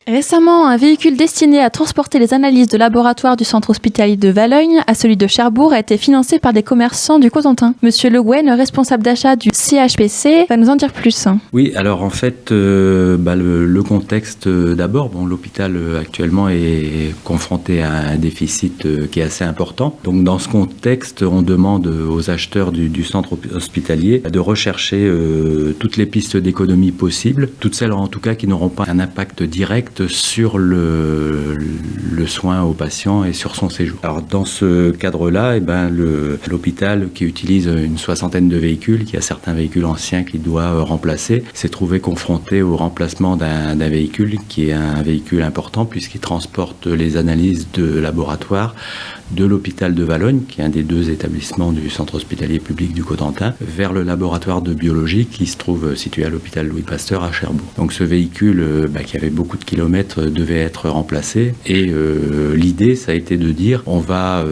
Récemment, un véhicule destiné à transporter les analyses de laboratoire du centre hospitalier de Valognes à celui de Cherbourg a été financé par des commerçants du Cotentin. Monsieur Le Guen, responsable d'achat du CHPC, va nous en dire plus. Oui, alors en fait, le contexte d'abord, l'hôpital actuellement est confronté à un déficit qui est assez important. Donc dans ce contexte, on demande aux acheteurs du centre hospitalier de rechercher toutes les pistes d'économie possibles, toutes celles en tout cas qui n'auront pas un impact direct sur le soin aux patients et sur son séjour. Alors dans ce cadre-là, l'hôpital qui utilise une soixantaine de véhicules, qui a certains véhicules anciens qu'il doit remplacer, s'est trouvé confronté au remplacement d'un véhicule qui est un véhicule important puisqu'il transporte les analyses de laboratoire de l'hôpital de Valognes, qui est un des 2 établissements du centre hospitalier public du Cotentin, vers le laboratoire de biologie qui se trouve situé à l'hôpital Louis Pasteur à Cherbourg. Donc ce véhicule qui avait beaucoup de kilomètres devait être remplacé et l'idée ça a été de dire on va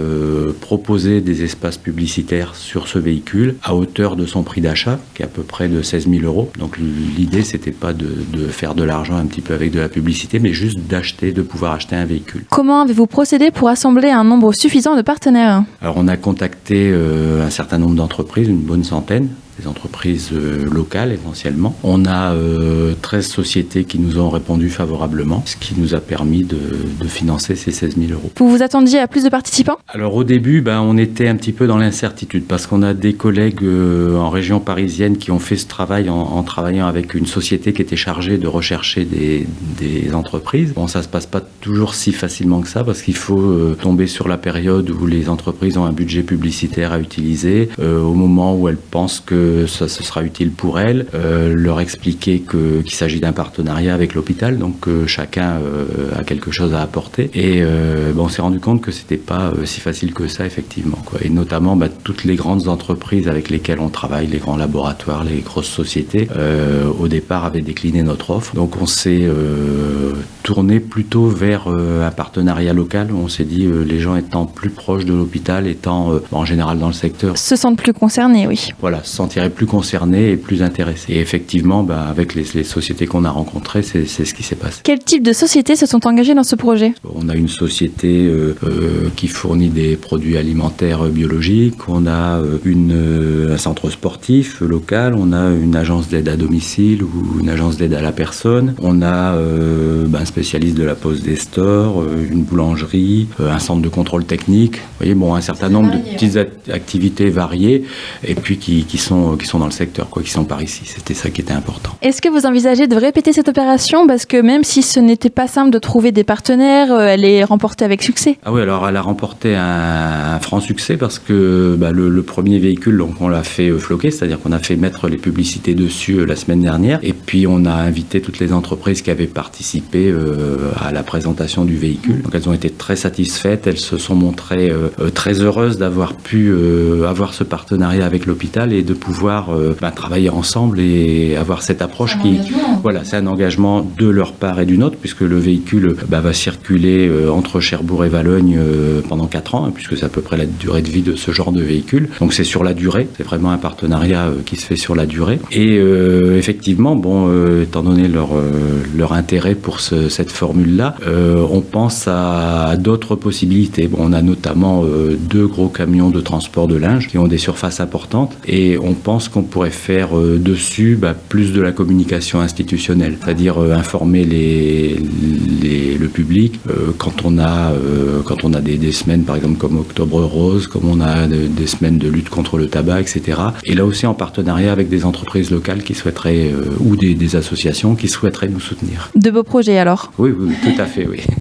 proposer des espaces publicitaires sur ce véhicule à hauteur de son prix d'achat qui est à peu près de 16 000 €. Donc l'idée c'était pas de faire de l'argent un petit peu avec de la publicité mais juste de pouvoir acheter un véhicule. Comment avez-vous procédé pour assembler un nombre suffisant de partenaires? Alors on a contacté un certain nombre d'entreprises, une bonne centaine, des entreprises locales essentiellement. On a 13 sociétés qui nous ont répondu favorablement, ce qui nous a permis de financer ces 16 000 €. Vous vous attendiez à plus de participants? Alors au début, on était un petit peu dans l'incertitude parce qu'on a des collègues en région parisienne qui ont fait ce travail en travaillant avec une société qui était chargée de rechercher des entreprises. Bon, ça se passe pas toujours si facilement que ça parce qu'il faut tomber sur la période où les entreprises ont un budget publicitaire à utiliser, au moment où elles pensent que ce sera utile pour elles, leur expliquer qu'il s'agit d'un partenariat avec l'hôpital, donc chacun a quelque chose à apporter. Et on s'est rendu compte que c'était pas si facile que ça, effectivement, quoi. Et notamment, toutes les grandes entreprises avec lesquelles on travaille, les grands laboratoires, les grosses sociétés, au départ avaient décliné notre offre. Donc on s'est tourné plutôt vers un partenariat local où on s'est dit les gens étant plus proches de l'hôpital, étant en général dans le secteur, se sentent plus concernés, oui. Voilà, se sentirait plus concernés et plus intéressés. Et effectivement, avec les sociétés qu'on a rencontrées, c'est ce qui s'est passé. Quel type de sociétés se sont engagées dans ce projet? On a une société qui fournit des produits alimentaires biologiques, on a un centre sportif local, on a une agence d'aide à domicile ou une agence d'aide à la personne, on a un spécialiste de la pose des stores, une boulangerie, un centre de contrôle technique. Vous voyez, un certain nombre de petites activités variées et puis qui sont dans le secteur, qui sont par ici. C'était ça qui était important. Est-ce que vous envisagez de répéter cette opération? Parce que même si ce n'était pas simple de trouver des partenaires, elle est remportée avec succès. Ah oui, alors elle a remporté un franc succès parce que le premier véhicule, donc on l'a fait floquer, c'est-à-dire qu'on a fait mettre les publicités dessus la semaine dernière et puis on a invité toutes les entreprises qui avaient participé à la présentation du véhicule. Donc elles ont été très satisfaites, elles se sont montrées très heureuses d'avoir pu avoir ce partenariat avec l'hôpital et de pouvoir travailler ensemble et avoir cette approche c'est un engagement de leur part et d'une autre puisque le véhicule va circuler entre Cherbourg et Valognes pendant 4 ans, puisque c'est à peu près la durée de vie de ce genre de véhicule. Donc c'est sur la durée, c'est vraiment un partenariat qui se fait sur la durée. Et effectivement, étant donné leur intérêt pour cette formule-là, on pense à d'autres possibilités. On a notamment 2 gros camions de transport de linge qui ont des surfaces importantes et on pense qu'on pourrait faire dessus plus de la communication institutionnelle, c'est-à-dire informer le public quand on a des semaines par exemple comme Octobre Rose, comme on a des semaines de lutte contre le tabac, etc. Et là aussi en partenariat avec des entreprises locales qui souhaiteraient ou des associations qui souhaiteraient nous soutenir. De beaux projets alors? Oui, tout à fait, oui.